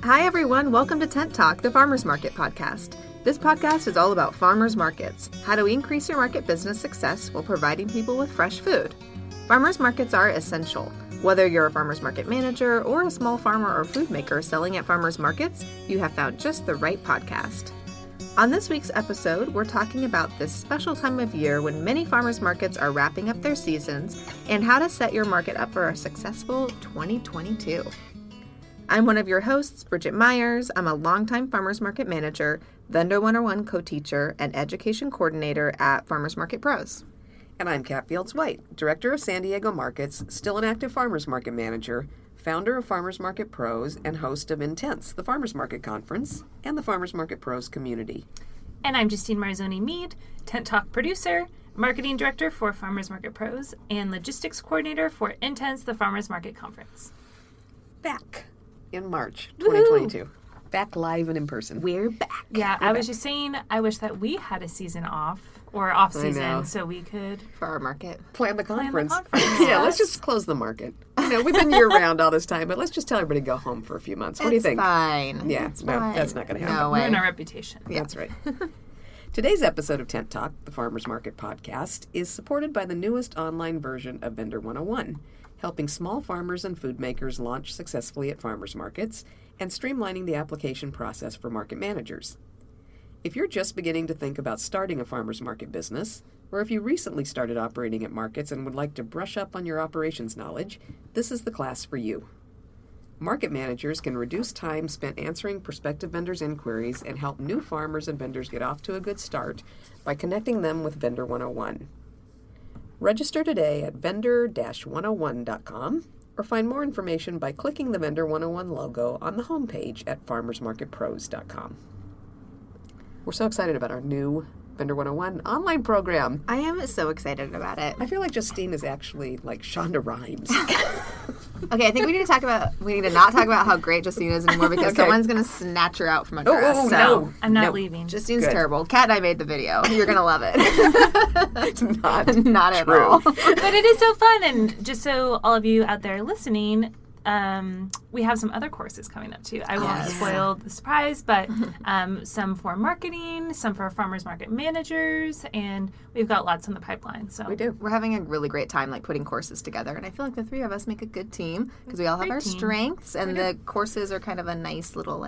Hi, everyone. Welcome to Tent Talk, the Farmers Market podcast. This podcast is all about farmers markets, how to increase your market business success while providing people with fresh food. Farmers markets are essential. Whether you're a farmers market manager or a small farmer or food maker selling at farmers markets, you have found just the right podcast. On this week's episode, we're talking about this special time of year when many farmers markets are wrapping up their seasons and how to set your market up for a successful 2022. I'm one of your hosts, Bridget Myers. I'm a longtime farmers market manager, Vendor 101 co-teacher, and education coordinator at Farmers Market Pros. And I'm Kat Fields-White, Director of San Diego Markets, still an active farmers market manager, founder of Farmers Market Pros, and host of Intense, the Farmers Market Conference, and the Farmers Market Pros community. And I'm Justine Marzoni-Mead, Tent Talk producer, marketing director for Farmers Market Pros, and logistics coordinator for Intense, the Farmers Market Conference. Back in March 2022. Woo-hoo. Back live and in person. We're back. Yeah, I was just saying, I wish that we had a season off, or off season, so we could... For our market. Plan the conference. Yeah, let's just close the market. You know, we've been year-round all this time, but let's just tell everybody to go home for a few months. What do you think? Fine. Yeah, it's no, fine. That's not going to happen. No way. Ruin our reputation. Yeah. That's right. Today's episode of Tent Talk, the Farmers Market Podcast, is supported by the newest online version of Vendor 101, helping small farmers and food makers launch successfully at farmers markets and streamlining the application process for market managers. If you're just beginning to think about starting a farmers market business, or if you recently started operating at markets and would like to brush up on your operations knowledge, this is the class for you. Market managers can reduce time spent answering prospective vendors' inquiries and help new farmers and vendors get off to a good start by connecting them with Vendor 101. Register today at vendor-101.com or find more information by clicking the Vendor 101 logo on the homepage at farmersmarketpros.com. We're so excited about our new Vendor 101 online program. I am so excited about it. I feel like Justine is actually like Shonda Rhimes. Okay, I think we need to not talk about how great Justine is anymore because someone's going to snatch her out from under us. No. I'm not leaving. Justine's Good. terrible. Kat and I made the video. You're going to love it. It's not Not true. at all. But it is so fun, and just so all of you out there listening, we have some other courses coming up too. I won't spoil the surprise, but some for marketing, some for farmers market managers, and we've got lots in the pipeline. So We do. We're having a really great time putting courses together, and I feel like the three of us make a good team because we all have Great our team. strengths, and the courses are kind of a nice little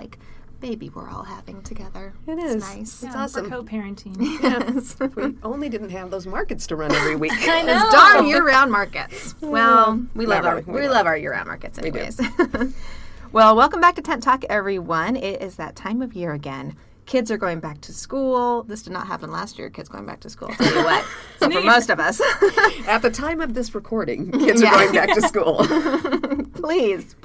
baby we're all having together. It is. It's nice. It's Yeah, awesome. We're co-parenting. Yes. If we only didn't have those markets to run every week. I know. Those darn year-round markets. Well, we love Not really. we love our year-round markets We do. anyways. Well, welcome back to Tent Talk, everyone. It is that time of year again. Kids are going back to school. This did not happen last year, kids going back to school. I'll tell you what. So for most of us. At the time of this recording, kids are going back to school. Please.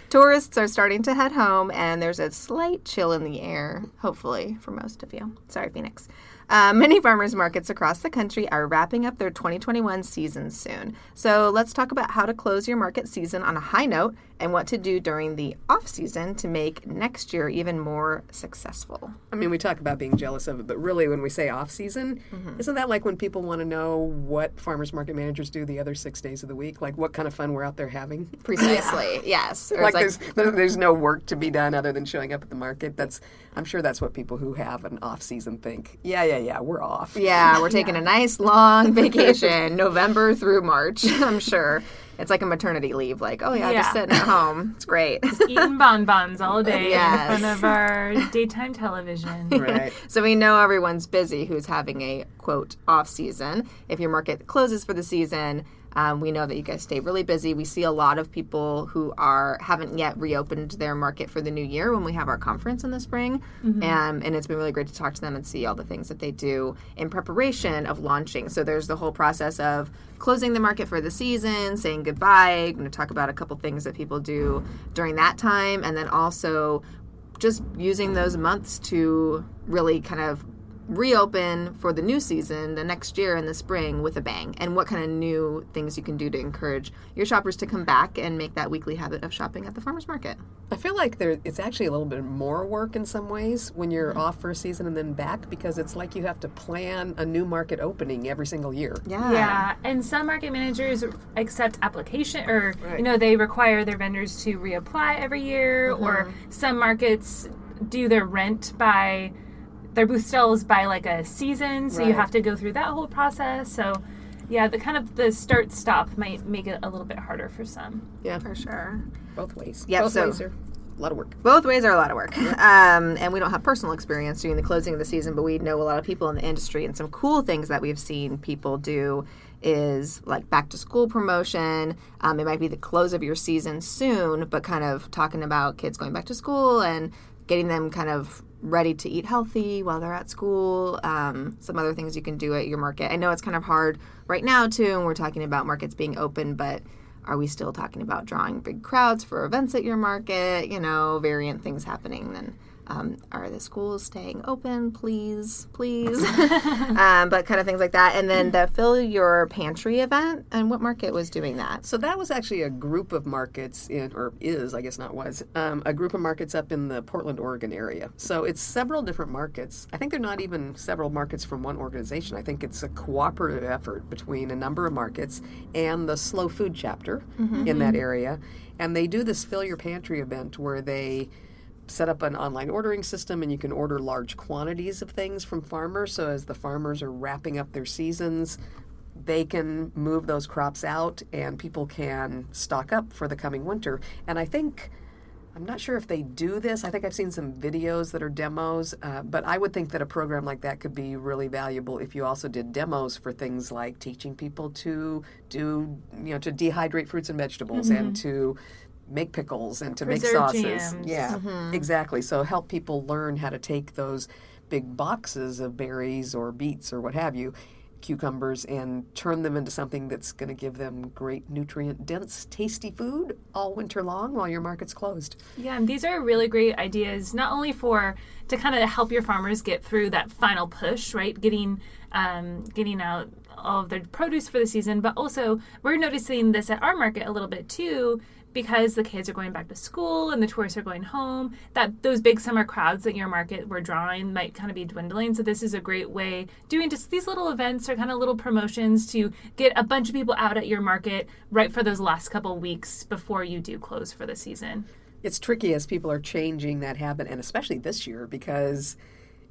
Tourists are starting to head home, and there's a slight chill in the air, hopefully, for most of you. Sorry, Phoenix. Many farmers markets across the country are wrapping up their 2021 seasons soon. So let's talk about how to close your market season on a high note and what to do during the off-season to make next year even more successful. I mean, we talk about being jealous of it, but really when we say off-season, isn't that like when people want to know what farmers market managers do the other 6 days of the week? Like what kind of fun we're out there having? Precisely, yes. Or Like, it's there's no work to be done other than showing up at the market. I'm sure that's what people who have an off-season think. Yeah, we're off. Yeah, we're taking a nice long vacation, November through March, I'm sure. It's like a maternity leave, just sitting at home. It's great. Eating bonbons all day Yes. in front of our daytime television. Right. So we know everyone's busy who's having a, quote, off season. If your market closes for the season, we know that you guys stay really busy. We see a lot of people who haven't yet reopened their market for the new year when we have our conference in the spring. And it's been really great to talk to them and see all the things that they do in preparation of launching. So there's the whole process of closing the market for the season, saying goodbye. I'm going to talk about a couple things that people do during that time, and then also just using those months to really kind of reopen for the new season the next year in the spring with a bang, and what kind of new things you can do to encourage your shoppers to come back and make that weekly habit of shopping at the farmers market. I feel like it's actually a little bit more work in some ways when you're off for a season and then back, because it's like you have to plan a new market opening every single year. Yeah, and some market managers accept application, or they require their vendors to reapply every year, or some markets do their booth sales by like a season, so you have to go through that whole process. So yeah, the start stop might make it a little bit harder for some. Yeah, for sure. Both ways. Yeah, Both ways are a lot of work. Both ways are a lot of work. And we don't have personal experience doing the closing of the season, but we know a lot of people in the industry, and some cool things that we've seen people do is like back to school promotion. It might be the close of your season soon, but kind of talking about kids going back to school and getting them kind of ready to eat healthy while they're at school. Some other things you can do at your market. I know it's kind of hard right now too, and we're talking about markets being open, but are we still talking about drawing big crowds for events at your market? Variant things happening. Then are the schools staying open? Please. But kind of things like that. And then the Fill Your Pantry event, and what market was doing that? So that was actually a group of markets a group of markets up in the Portland, Oregon area. So it's several different markets. I think they're not even several markets from one organization. I think it's a cooperative effort between a number of markets and the Slow Food chapter in that area. And they do this Fill Your Pantry event where they set up an online ordering system, and you can order large quantities of things from farmers. So as the farmers are wrapping up their seasons, they can move those crops out and people can stock up for the coming winter. And I'm not sure if they do this. I think I've seen some videos that are demos, but I would think that a program like that could be really valuable if you also did demos for things like teaching people to to dehydrate fruits and vegetables and to make pickles and to make sauces. Jams. Yeah, exactly. So help people learn how to take those big boxes of berries or beets or what have you, cucumbers, and turn them into something that's going to give them great nutrient-dense, tasty food all winter long while your market's closed. Yeah, and these are really great ideas, not only to kind of help your farmers get through that final push, right? Getting out all of their produce for the season, but also we're noticing this at our market a little bit too, because the kids are going back to school and the tourists are going home, that those big summer crowds that your market were drawing might kind of be dwindling. So this is a great way, doing just these little events or kind of little promotions to get a bunch of people out at your market right for those last couple weeks before you do close for the season. It's tricky as people are changing that habit, and especially this year, because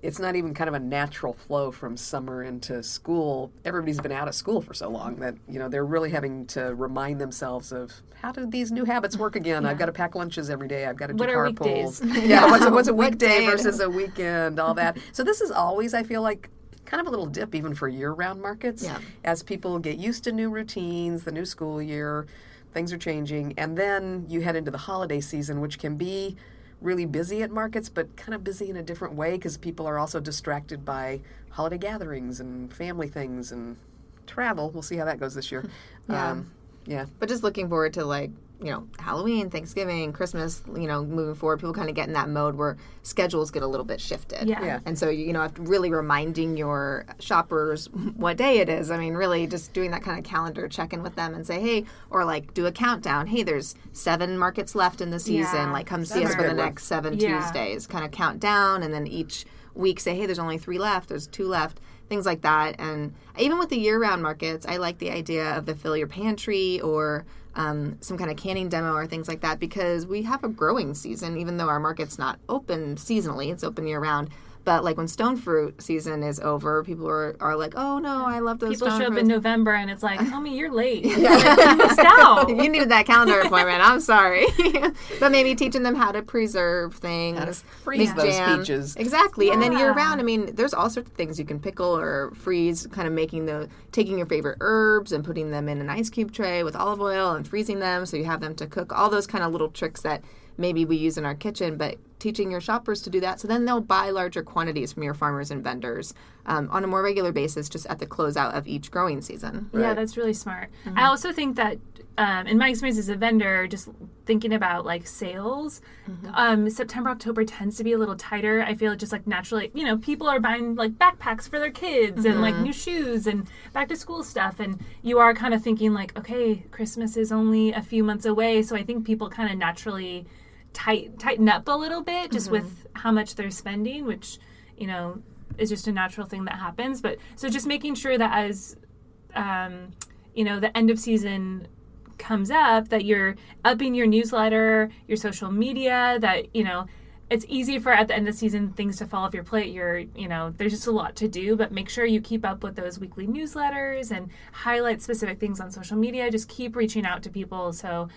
it's not even kind of a natural flow from summer into school. Everybody's been out of school for so long that, they're really having to remind themselves of how do these new habits work again? Yeah. I've got to pack lunches every day. I've got to do carpools. Yeah, what's a weekday versus a weekend, all that. So this is always, I feel like, kind of a little dip even for year-round markets. Yeah. As people get used to new routines, the new school year, things are changing. And then you head into the holiday season, which can be really busy at markets, but kind of busy in a different way because people are also distracted by holiday gatherings and family things and travel. We'll see how that goes this year. Yeah. But just looking forward to Halloween, Thanksgiving, Christmas, moving forward, people kind of get in that mode where schedules get a little bit shifted. Yeah. And so, after really reminding your shoppers what day it is, really just doing that kind of calendar check-in with them and say, hey, or do a countdown. Hey, there's 7 markets left in the season. Yeah. Come see us for the next 7 Tuesdays. Kind of count down, and then each week say, hey, there's only 3 left, there's 2 left. Things like that. And even with the year-round markets, I like the idea of the Fill Your Pantry or some kind of canning demo or things like that, because we have a growing season, even though our market's not open seasonally, it's open year-round. But when stone fruit season is over, people are like, oh no, I love those people stone show fruits. up in November and it's like, homie, you're late. You missed out. You needed that calendar appointment. I'm sorry. But maybe teaching them how to preserve things. How to freeze those peaches. Exactly. Yeah. And then year round, there's all sorts of things you can pickle or freeze, kind of taking your favorite herbs and putting them in an ice cube tray with olive oil and freezing them so you have them to cook. All those kind of little tricks that maybe we use in our kitchen, but teaching your shoppers to do that. So then they'll buy larger quantities from your farmers and vendors on a more regular basis, just at the closeout of each growing season. Yeah, that's really smart. I also think that in my experience as a vendor, just thinking about like sales, September, October tends to be a little tighter. I feel just like naturally, people are buying like backpacks for their kids and like new shoes and back to school stuff. And you are kind of thinking like, okay, Christmas is only a few months away. So I think people kind of naturally tighten up a little bit just with how much they're spending, which, is just a natural thing that happens. But so just making sure that as, the end of season comes up, that you're upping your newsletter, your social media, that, it's easy for at the end of the season things to fall off your plate. There's just a lot to do, but make sure you keep up with those weekly newsletters and highlight specific things on social media. Just keep reaching out to people so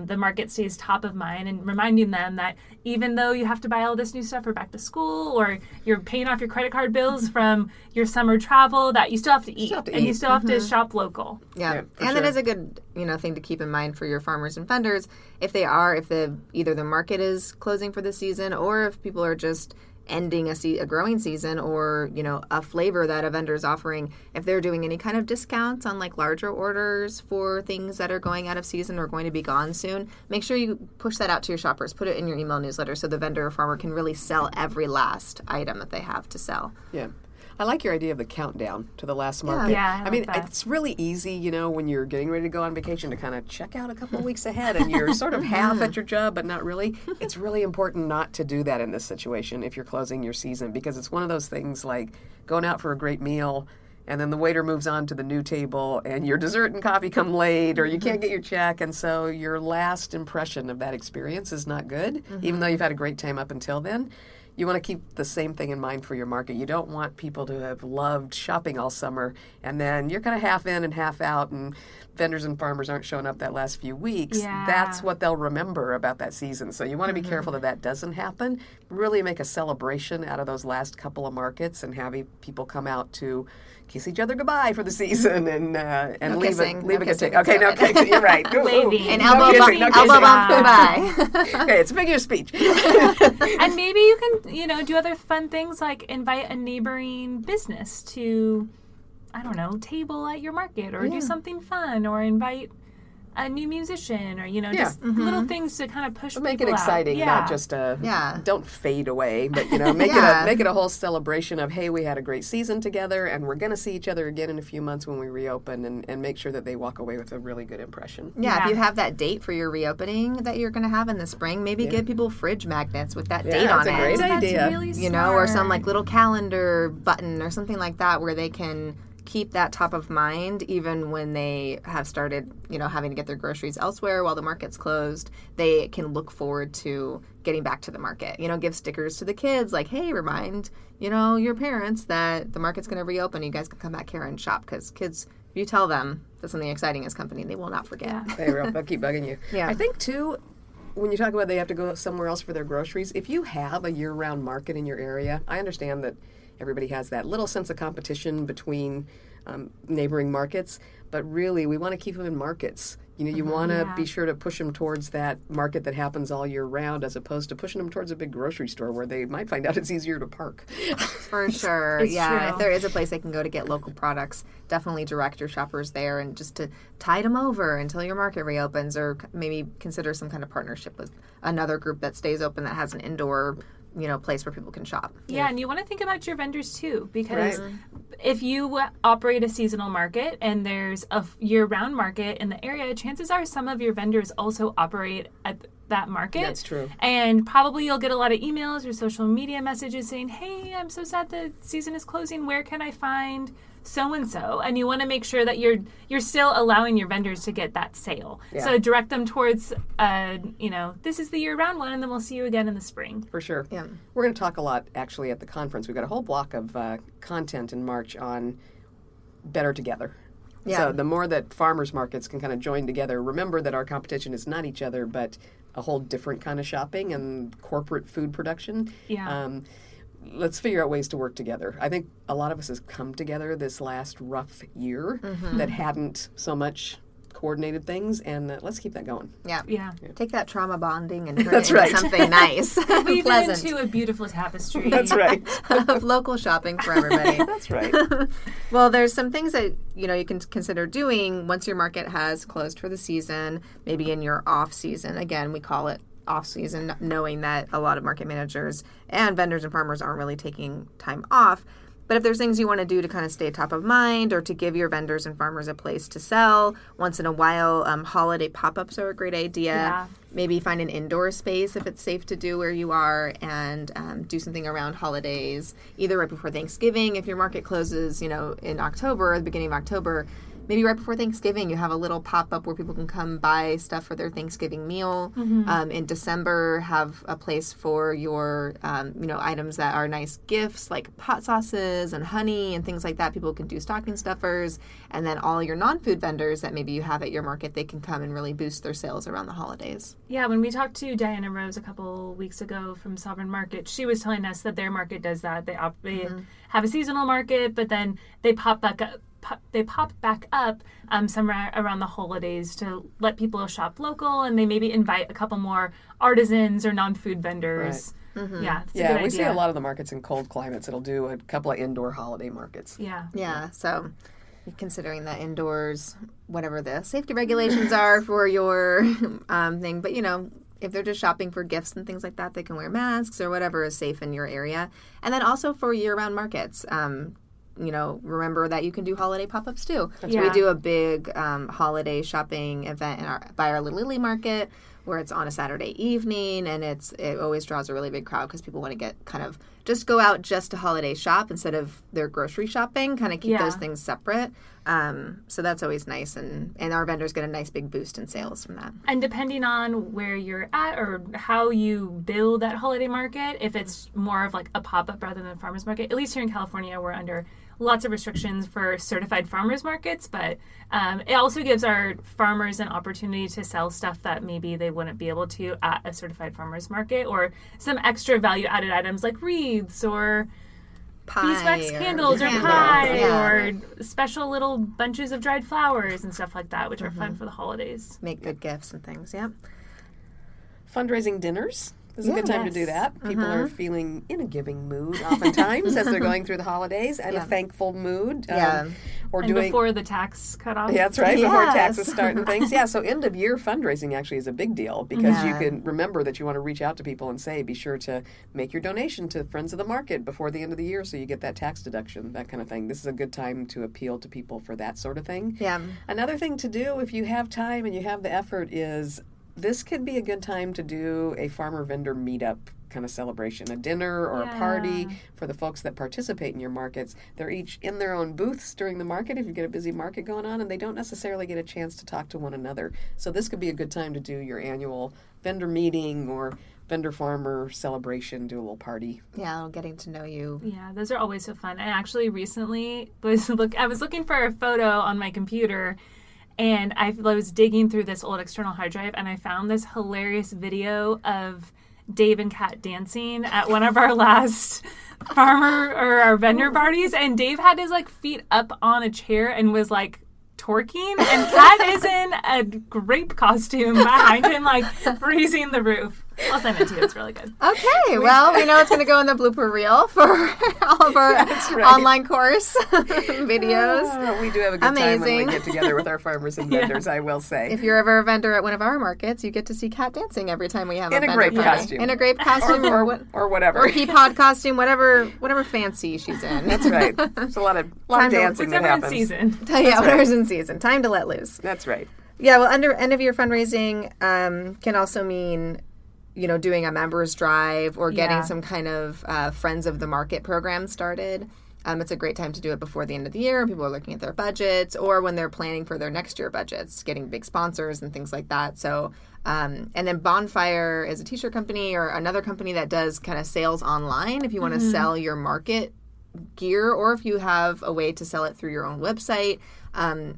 the market stays top of mind, and reminding them that even though you have to buy all this new stuff for back to school, or you're paying off your credit card bills from your summer travel, that you still have to eat, and you still have to shop local. Yeah, and that is a good thing to keep in mind for your farmers and vendors if either the market is closing for the season, or if people are just ending a growing season, or a flavor that a vendor is offering. If they're doing any kind of discounts on like larger orders for things that are going out of season or going to be gone soon, make sure you push that out to your shoppers. Put it in your email newsletter so the vendor or farmer can really sell every last item that they have to sell. Yeah. I like your idea of the countdown to the last market. Yeah, I mean, it's really easy, when you're getting ready to go on vacation, to kind of check out a couple of weeks ahead, and you're sort of half at your job, but not really. It's really important not to do that in this situation if you're closing your season, because it's one of those things like going out for a great meal, and then the waiter moves on to the new table, and your dessert and coffee come late, or you can't get your check, and so your last impression of that experience is not good, even though you've had a great time up until then. You want to keep the same thing in mind for your market. You don't want people to have loved shopping all summer, and then you're kind of half in and half out, and vendors and farmers aren't showing up that last few weeks. Yeah. That's what they'll remember about that season. So you want to be careful that doesn't happen. Really make a celebration out of those last couple of markets, and have people come out to kiss each other goodbye for the season, and leave a good take. Okay, no kissing. You're right. Waving. And elbow bump goodbye. Okay, it's a figure of speech. And maybe you can, do other fun things like invite a neighboring business to, I don't know, table at your market, or do something fun, or invite a new musician, or just little things to kind of push people out. Make it exciting, not just don't fade away, but make it a whole celebration of, hey, we had a great season together, and we're going to see each other again in a few months when we reopen, and make sure that they walk away with a really good impression. Yeah, if you have that date for your reopening that you're going to have in the spring, maybe give people fridge magnets with that date on it. That's a great idea. That's really smart. Or some like little calendar button or something like that, where they can keep that top of mind even when they have started, having to get their groceries elsewhere while the market's closed. They can look forward to getting back to the market. Give stickers to the kids like, hey, remind, your parents that the market's going to reopen. You guys can come back here and shop, because kids, if you tell them that something exciting is coming, they will not forget. Yeah. They'll keep bugging you. Yeah. I think, too, when you talk about they have to go somewhere else for their groceries, if you have a year-round market in your area, I understand that everybody has that little sense of competition between neighboring markets, but really we want to keep them in markets. You want to be sure to push them towards that market that happens all year round, as opposed to pushing them towards a big grocery store where they might find out it's easier to park. For sure. It's true. If there is a place they can go to get local products, definitely direct your shoppers there, and just to tide them over until your market reopens, or maybe consider some kind of partnership with another group that stays open that has an indoor place where people can shop. Yeah, and you want to think about your vendors too, because if you operate a seasonal market and there's a year-round market in the area, chances are some of your vendors also operate at that market. That's true. And probably you'll get a lot of emails or social media messages saying, hey, I'm so sad the season is closing. Where can I find so-and-so? And you want to make sure that you're still allowing your vendors to get that sale. Yeah. So direct them towards, this is the year-round one, and then we'll see you again in the spring. For sure. Yeah. We're going to talk a lot, actually, at the conference. We've got a whole block of content in March on better together. Yeah. So the more that farmers markets can kind of join together, remember that our competition is not each other, but a whole different kind of shopping and corporate food production. Yeah. Let's figure out ways to work together. I think a lot of us has come together this last rough year that hadn't so much coordinated things, and let's keep that going. Yeah. Yeah. Take that trauma bonding and turn That's it into right. something nice, Weave it pleasant, into a beautiful tapestry. That's right. of local shopping for everybody. That's right. Well, there's some things that you can consider doing once your market has closed for the season, maybe in your off season. Again, we call it off season, knowing that a lot of market managers and vendors and farmers aren't really taking time off. But if there's things you want to do to kind of stay top of mind or to give your vendors and farmers a place to sell once in a while, holiday pop-ups are a great idea. Yeah. Maybe find an indoor space if it's safe to do where you are, and do something around holidays, either right before Thanksgiving. If your market closes, in October, the beginning of October, maybe right before Thanksgiving, you have a little pop-up where people can come buy stuff for their Thanksgiving meal. In December, have a place for your, items that are nice gifts, like hot sauces and honey and things like that. People can do stocking stuffers. And then all your non-food vendors that maybe you have at your market, they can come and really boost their sales around the holidays. Yeah, when we talked to Diana Rose a couple weeks ago from Sovereign Market, she was telling us that their market does that. They have a seasonal market, but then they pop back up. Somewhere around the holidays to let people shop local, and they maybe invite a couple more artisans or non-food vendors. Right. Yeah, it's a Yeah, good we see idea. a lot of the markets in cold climates. It'll do a couple of indoor holiday markets. Yeah. So considering that indoors, whatever the safety regulations are for your thing, but if they're just shopping for gifts and things like that, they can wear masks or whatever is safe in your area. And then also for year-round markets, remember that you can do holiday pop-ups too. Yeah. We do a big holiday shopping event by our Little Lily Market, where it's on a Saturday evening, and it always draws a really big crowd because people want to get just go out just to holiday shop instead of their grocery shopping, kind of keep those things separate. So that's always nice, and our vendors get a nice big boost in sales from that. And depending on where you're at or how you build that holiday market, if it's more of like a pop-up rather than a farmer's market, at least here in California, we're under lots of restrictions for certified farmers markets, but it also gives our farmers an opportunity to sell stuff that maybe they wouldn't be able to at a certified farmers market, or some extra value-added items like wreaths or beeswax candles or pie or special little bunches of dried flowers and stuff like that, which are fun for the holidays. Make good gifts and things, yeah. Fundraising dinners. This is a good time to do that. People are feeling in a giving mood oftentimes as they're going through the holidays, and a thankful mood. Or and before the tax cutoff. Yeah, that's right, before taxes start and things. Yeah, so end of year fundraising actually is a big deal because you can remember that you want to reach out to people and say, be sure to make your donation to Friends of the Market before the end of the year so you get that tax deduction, that kind of thing. This is a good time to appeal to people for that sort of thing. Yeah. Another thing to do if you have time and you have the effort is this could be a good time to do a farmer vendor meetup kind of celebration, a dinner or a party for the folks that participate in your markets. They're each in their own booths during the market if you get a busy market going on, and they don't necessarily get a chance to talk to one another. So this could be a good time to do your annual vendor meeting or vendor farmer celebration, do a little party. Yeah, getting to know you. Yeah, those are always so fun. I actually recently was looking for a photo on my computer, and I was digging through this old external hard drive, and I found this hilarious video of Dave and Kat dancing at one of our last farmer or our vendor parties, and Dave had his feet up on a chair and was twerking, and Kat is in a grape costume behind him, raising the roof. I'll send it to you. It's really good. Okay, well, we know it's going to go in the blooper reel for all of our online course videos. We do have a good time when we get together with our farmers and vendors, I will say. If you're ever a vendor at one of our markets, you get to see Kat dancing every time we have a vendor grape party. costume. In a grape costume. or whatever. Or pea pod costume, whatever fancy she's in. That's right. There's a lot of dancing that happens. Season. Whatever's in season. Time to let loose. That's right. Yeah, well, end of year fundraising can also mean doing a members drive or getting some kind of Friends of the Market program started. It's a great time to do it before the end of the year. People are looking at their budgets or when they're planning for their next year budgets, getting big sponsors and things like that. So, and then Bonfire is a t-shirt company or another company that does kind of sales online if you want to sell your market gear or if you have a way to sell it through your own website.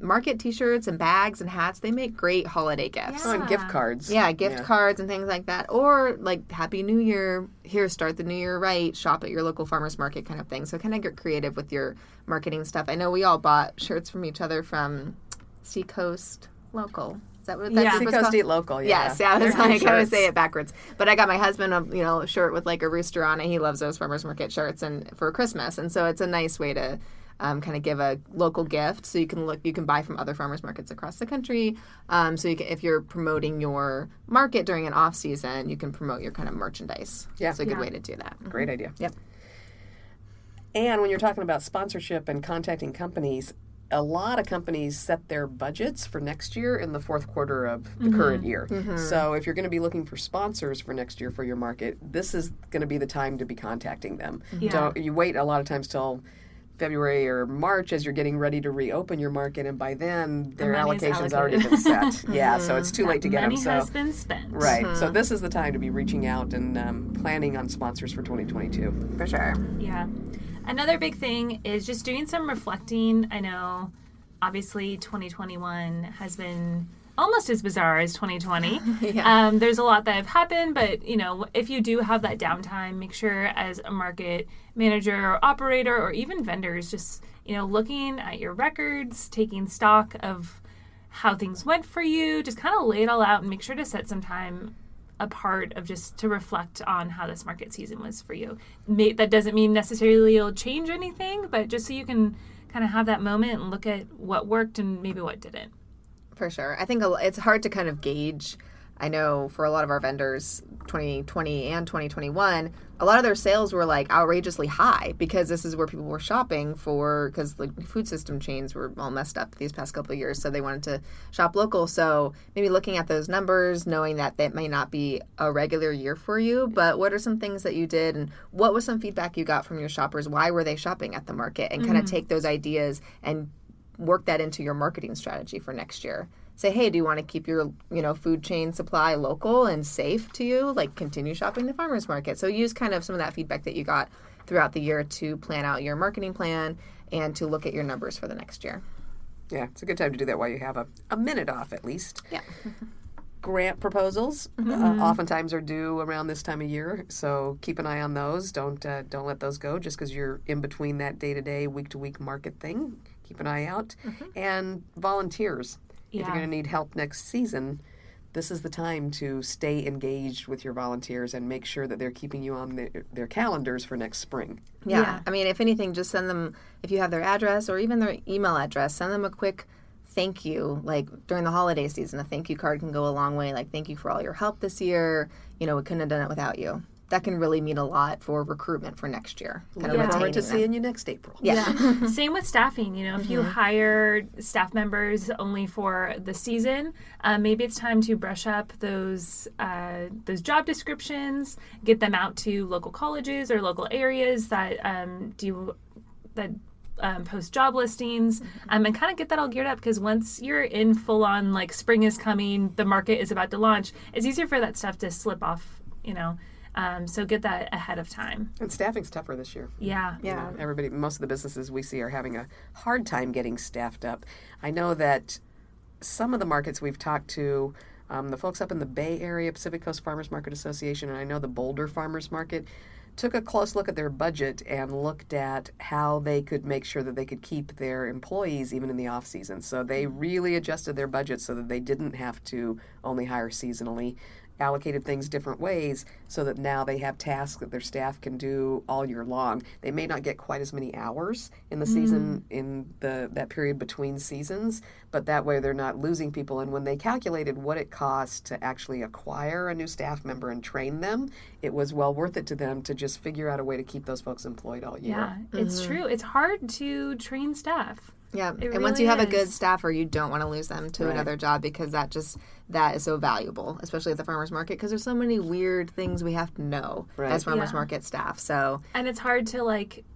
Market t-shirts and bags and hats, they make great holiday gifts. Oh, and gift cards. Yeah, gift cards and things like that. Or Happy New Year, here, start the new year right, shop at your local farmer's market kind of thing. So kind of get creative with your marketing stuff. I know we all bought shirts from each other from Seacoast local. Is that what Yeah. that group was Seacoast called? Eat Local, yeah. Yes, yeah, I was They're like, good I would shirts. say it backwards. But I got my husband a shirt with like a rooster on it. He loves those farmers market shirts and for Christmas, and so it's a nice way to kind of give a local gift. So you can buy from other farmers markets across the country. So you can, if you're promoting your market during an off season, you can promote your kind of merchandise. Yeah. It's a good way to do that. Great idea. Yep. And when you're talking about sponsorship and contacting companies, a lot of companies set their budgets for next year in the fourth quarter of the current year. So if you're going to be looking for sponsors for next year for your market, this is going to be the time to be contacting them. Yeah. Don't you wait a lot of times till February or March as you're getting ready to reopen your market, and by then their money's allocation's already been set. Yeah, so it's too late to get them. Money So has been spent. right, so this is the time to be reaching out and planning on sponsors for 2022. For sure. Yeah. Another big thing is just doing some reflecting. I know, obviously, 2021 has been almost as bizarre as 2020. Yeah. There's a lot that have happened, but, if you do have that downtime, make sure as a market manager or operator or even vendors, just, looking at your records, taking stock of how things went for you, just kind of lay it all out and make sure to set some time apart of just to reflect on how this market season was for you. That doesn't mean necessarily you'll change anything, but just so you can kind of have that moment and look at what worked and maybe what didn't. For sure. I think it's hard to kind of gauge. I know for a lot of our vendors, 2020 and 2021, a lot of their sales were like outrageously high because this is where people were shopping because the food system chains were all messed up these past couple of years. So they wanted to shop local. So maybe looking at those numbers, knowing that may not be a regular year for you, but what are some things that you did and what was some feedback you got from your shoppers? Why were they shopping at the market? And kind of take those ideas and work that into your marketing strategy for next year. Say, hey, do you want to keep your, food chain supply local and safe to you? Like, continue shopping the farmers market. So use kind of some of that feedback that you got throughout the year to plan out your marketing plan and to look at your numbers for the next year. Yeah, it's a good time to do that while you have a minute off at least. Yeah. Grant proposals oftentimes are due around this time of year, so keep an eye on those. Don't let those go just because you're in between that day-to-day, week-to-week market thing. Keep an eye out. And volunteers. If you're going to need help next season, this is the time to stay engaged with your volunteers and make sure that they're keeping you on their calendars for next spring. Yeah. I mean, if anything, just send them, if you have their address or even their email address, send them a quick thank you. Like during the holiday season, a thank you card can go a long way. Like, thank you for all your help this year. We couldn't have done it without you. That can really mean a lot for recruitment for next year. Look forward to seeing you next April. Yeah. Same with staffing. If you hire staff members only for the season, maybe it's time to brush up those job descriptions, get them out to local colleges or local areas that post job listings, and kind of get that all geared up, because once you're in full on, like, spring is coming, the market is about to launch, it's easier for that stuff to slip off, so get that ahead of time. And staffing's tougher this year. Yeah. Most of the businesses we see are having a hard time getting staffed up. I know that some of the markets we've talked to, the folks up in the Bay Area, Pacific Coast Farmers Market Association, and I know the Boulder Farmers Market, took a close look at their budget and looked at how they could make sure that they could keep their employees even in the off season. So they really adjusted their budget so that they didn't have to only hire seasonally, allocated things different ways so that now they have tasks that their staff can do all year long. They may not get quite as many hours in the season, in that period between seasons, but that way they're not losing people. And when they calculated what it cost to actually acquire a new staff member and train them, it was well worth it to them to just figure out a way to keep those folks employed all year. Yeah, it's true. It's hard to train staff. Yeah, It and once really you have a is. good staffer, you don't want to lose them to Right. another job, because that is so valuable, especially at the farmers market, because there's so many weird things we have to know as farmers Yeah. market staff. So And it's hard to, like,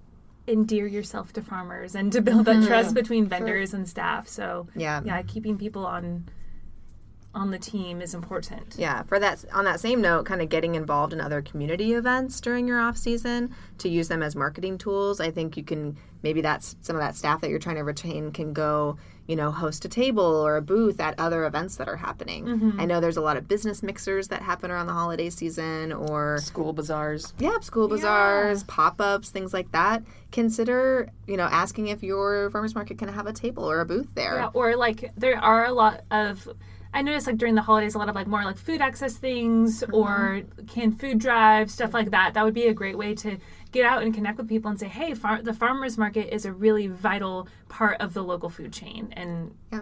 endear yourself to farmers and to build that trust between vendors and staff. So yeah, keeping people on on the team is important. Yeah, for that, on that same note, kind of getting involved in other community events during your off season to use them as marketing tools. I think you can, maybe that's some of that staff that you're trying to retain can go, host a table or a booth at other events that are happening. I know there's a lot of business mixers that happen around the holiday season, or School bazaars. yeah, school bazaars, pop-ups, things like that. Consider, asking if your farmer's market can have a table or a booth there. Yeah, or like there are a lot of, I noticed like during the holidays, a lot of like more like food access things or canned food drives, stuff like that. That would be a great way to get out and connect with people and say, hey, the farmer's market is a really vital part of the local food chain. And yeah,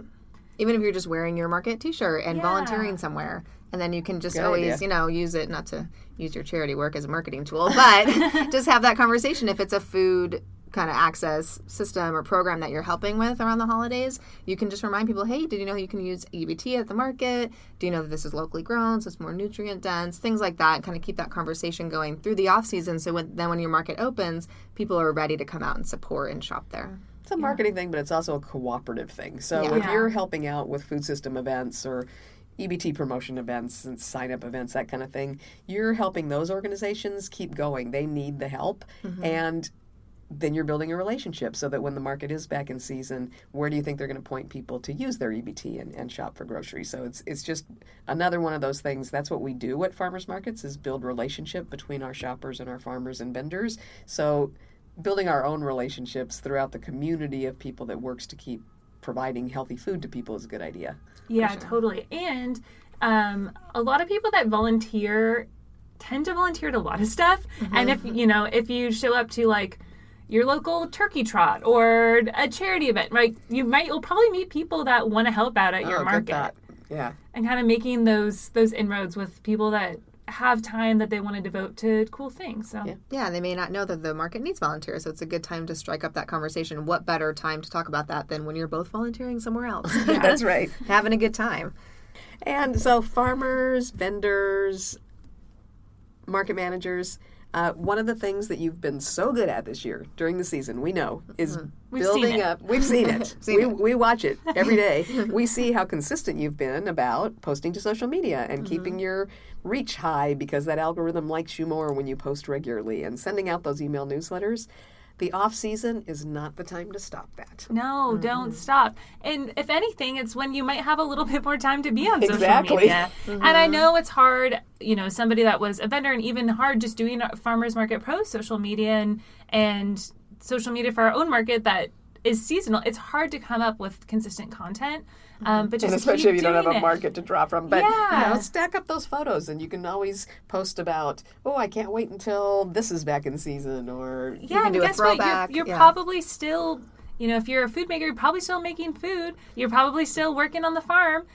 even if you're just wearing your market t-shirt and volunteering somewhere, and then you can just always, use it, not to use your charity work as a marketing tool, but just have that conversation. If it's a food kind of access system or program that you're helping with around the holidays, you can just remind people, hey, did you know you can use EBT at the market? Do you know that this is locally grown, so it's more nutrient dense? Things like that, kind of keep that conversation going through the off season, so when your market opens, people are ready to come out and support and shop there. It's a marketing thing, but it's also a cooperative thing. So if you're helping out with food system events or EBT promotion events and sign-up events, that kind of thing, you're helping those organizations keep going. They need the help, and then you're building a relationship so that when the market is back in season, where do you think they're going to point people to use their EBT and shop for groceries? So it's just another one of those things. That's what we do at farmers markets, is build relationship between our shoppers and our farmers and vendors. So building our own relationships throughout the community of people that works to keep providing healthy food to people is a good idea. Yeah, totally. And a lot of people that volunteer tend to volunteer to a lot of stuff. And if you show up to like your local turkey trot or a charity event, right? You'll probably meet people that want to help out at your market. Good thought. Yeah. And kind of making those inroads with people that have time that they want to devote to cool things. So yeah, they may not know that the market needs volunteers, so it's a good time to strike up that conversation. What better time to talk about that than when you're both volunteering somewhere else? That's right. Having a good time. And so farmers, vendors, market managers, one of the things that you've been so good at this year during the season, we know, is building up. We've seen it. We watch it every day. We see how consistent you've been about posting to social media and keeping your reach high, because that algorithm likes you more when you post regularly, and sending out those email newsletters. The off season is not the time to stop that. No, don't stop. And if anything, it's when you might have a little bit more time to be on social media. And I know it's hard, somebody that was a vendor, and even hard just doing farmers market pro social media and social media for our own market that is seasonal. It's hard to come up with consistent content. But just and especially if you don't have a it. market to draw from. But stack up those photos, and you can always post about, I can't wait until this is back in season, or you can do a throwback. You're probably still, if you're a food maker, you're probably still making food. You're probably still working on the farm.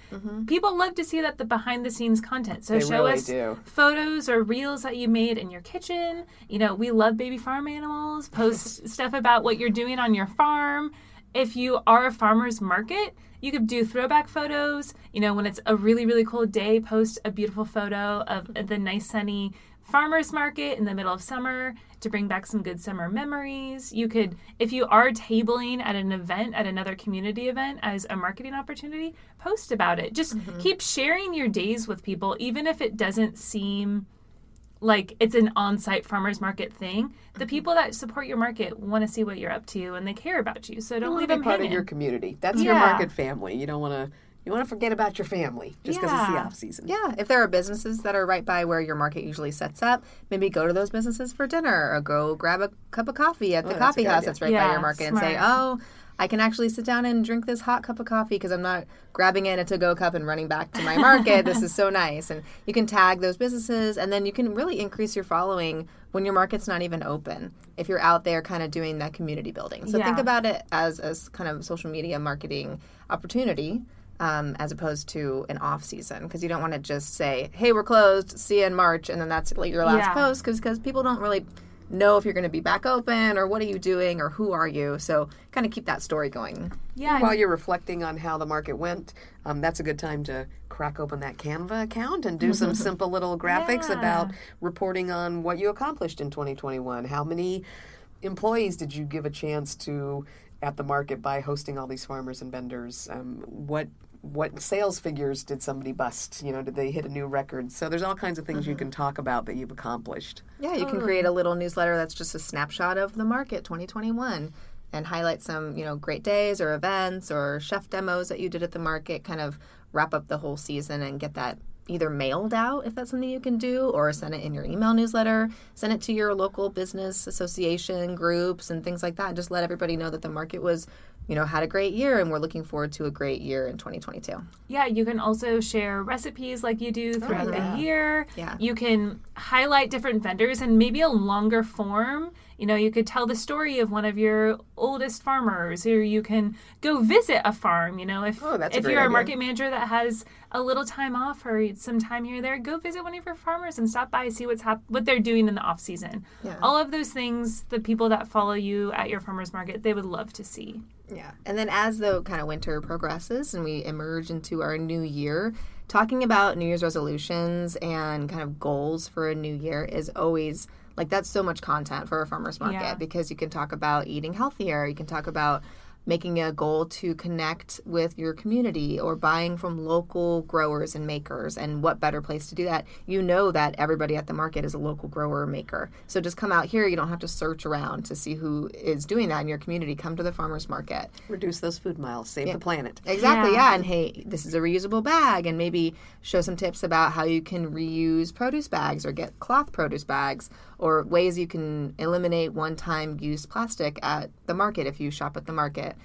People love to see that the behind the scenes content. So show us photos or reels that you made in your kitchen. We love baby farm animals. Post stuff about what you're doing on your farm. If you are a farmer's market, you could do throwback photos. When it's a really, really cold day, post a beautiful photo of the nice sunny farmer's market in the middle of summer to bring back some good summer memories. You could, if you are tabling at an event, at another community event as a marketing opportunity, post about it. Just keep sharing your days with people, even if it doesn't seem like it's an on-site farmers market thing. The people that support your market want to see what you're up to, and they care about you. So don't leave them hanging. Part of your community. That's your market family. You don't want to. You want to forget about your family just because it's the off season. Yeah, if there are businesses that are right by where your market usually sets up, maybe go to those businesses for dinner, or go grab a cup of coffee at the coffee house that's right by your market, and say, I can actually sit down and drink this hot cup of coffee because I'm not grabbing it in a to-go cup and running back to my market. This is so nice. And you can tag those businesses, and then you can really increase your following when your market's not even open, if you're out there kind of doing that community building. So think about it as kind of social media marketing opportunity, as opposed to an off season, because you don't want to just say, hey, we're closed, see you in March, and then that's like your last post, because people don't really know if you're going to be back open, or what are you doing, or who are you. So kind of keep that story going. Yeah. While you're reflecting on how the market went, that's a good time to crack open that Canva account and do some simple little graphics about reporting on what you accomplished in 2021. How many employees did you give a chance to at the market by hosting all these farmers and vendors? What what sales figures did somebody bust? Did they hit a new record? So there's all kinds of things you can talk about that you've accomplished. Yeah, you can create a little newsletter that's just a snapshot of the market 2021 and highlight some, great days or events or chef demos that you did at the market, kind of wrap up the whole season and get that either mailed out if that's something you can do, or send it in your email newsletter, send it to your local business association groups and things like that. Just let everybody know that the market was, had a great year and we're looking forward to a great year in 2022. Yeah, you can also share recipes like you do throughout the year. Yeah. You can highlight different vendors in maybe a longer form. You could tell the story of one of your oldest farmers, or you can go visit a farm. If you're a market manager that has a little time off or some time here or there, go visit one of your farmers and stop by, see what they're doing in the off season. Yeah. All of those things, the people that follow you at your farmers market, they would love to see. Yeah. And then as the kind of winter progresses and we emerge into our new year, talking about New Year's resolutions and kind of goals for a new year is always that's so much content for a farmer's market because you can talk about eating healthier. You can talk about making a goal to connect with your community or buying from local growers and makers. And what better place to do that? That everybody at the market is a local grower or maker. So just come out here. You don't have to search around to see who is doing that in your community. Come to the farmer's market. Reduce those food miles. Save the planet. Exactly, yeah. And hey, this is a reusable bag. And maybe show some tips about how you can reuse produce bags or get cloth produce bags, or ways you can eliminate one-time use plastic at the market if you shop at the market.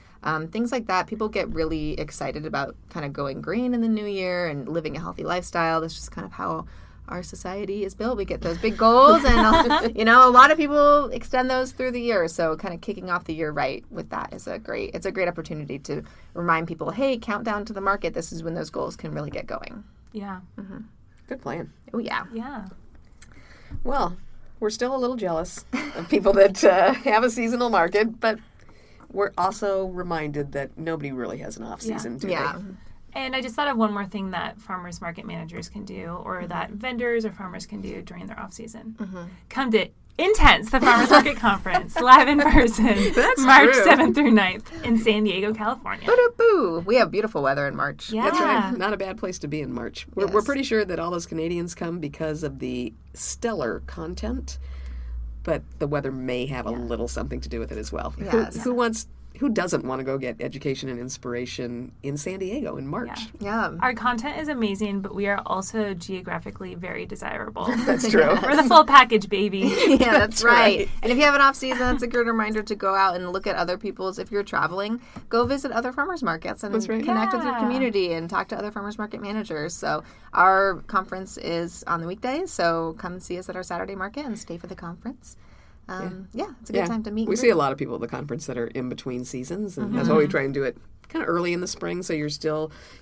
Things like that. People get really excited about kind of going green in the new year and living a healthy lifestyle. That's just kind of how our society is built. We get those big goals and, a lot of people extend those through the year. So kind of kicking off the year right with that is a great opportunity to remind people, hey, countdown to the market. This is when those goals can really get going. Yeah. Mm-hmm. Good plan. Oh, yeah. Yeah. Well, we're still a little jealous of people that have a seasonal market, but we're also reminded that nobody really has an off-season, do they? And I just thought of one more thing that farmers market managers can do, or that vendors or farmers can do during their off-season. Come to Intense, the Farmers Market Conference, live in person, March 7th through 9th in San Diego, California. Boo-doo-boo. We have beautiful weather in March. Yeah. That's right. Not a bad place to be in March. We're pretty sure that all those Canadians come because of the stellar content, but the weather may have a little something to do with it as well. Yes. Who doesn't want to go get education and inspiration in San Diego in March? Yeah. Our content is amazing, but we are also geographically very desirable. That's true. We're the full package, baby. Yeah, that's right. And if you have an off season, that's a good reminder to go out and look at other people's. If you're traveling, go visit other farmers markets and connect with your community and talk to other farmers market managers. So our conference is on the weekdays, so come and see us at our Saturday market and stay for the conference. It's a good time to meet. We see a lot of people at the conference that are in between seasons, and that's why we try and do it kind of early in the spring, so you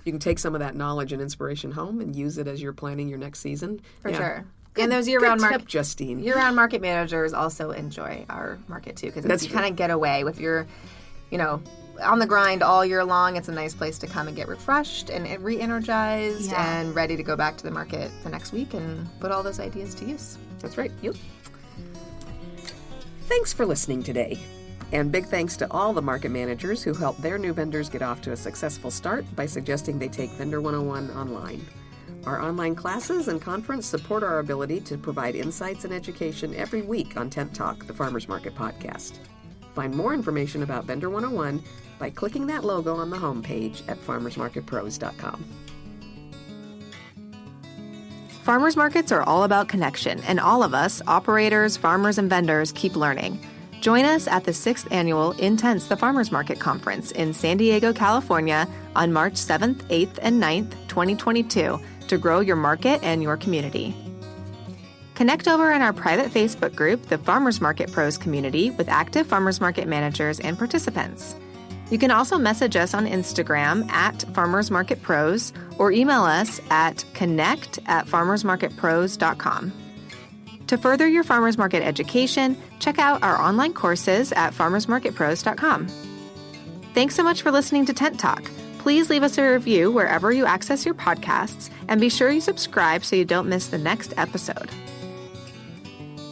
can take some of that knowledge and inspiration home and use it as you're planning your next season. For sure. And those year-round market managers also enjoy our market too, because you kind of get away with your, on the grind all year long. It's a nice place to come and get refreshed and re-energized and ready to go back to the market the next week and put all those ideas to use. That's right. Yep. Thanks for listening today. And big thanks to all the market managers who help their new vendors get off to a successful start by suggesting they take Vendor 101 online. Our online classes and conference support our ability to provide insights and education every week on Tent Talk, the Farmers Market podcast. Find more information about Vendor 101 by clicking that logo on the homepage at farmersmarketpros.com. Farmers markets are all about connection, and all of us, operators, farmers, and vendors, keep learning. Join us at the 6th Annual Intense the Farmers Market Conference in San Diego, California on March 7th, 8th, and 9th, 2022 to grow your market and your community. Connect over in our private Facebook group, the Farmers Market Pros community, with active farmers market managers and participants. You can also message us on Instagram at Farmers Market Pros or email us at connect@farmersmarketpros.com. To further your farmers market education, check out our online courses at farmersmarketpros.com. Thanks so much for listening to Tent Talk. Please leave us a review wherever you access your podcasts, and be sure you subscribe so you don't miss the next episode.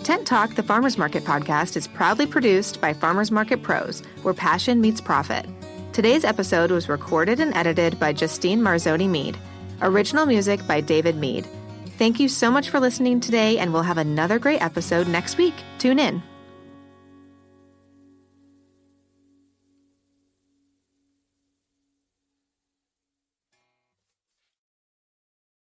Tent Talk, the Farmers Market podcast, is proudly produced by Farmers Market Pros, where passion meets profit. Today's episode was recorded and edited by Justine Marzoni Mead. Original music by David Mead. Thank you so much for listening today, and we'll have another great episode next week. Tune in.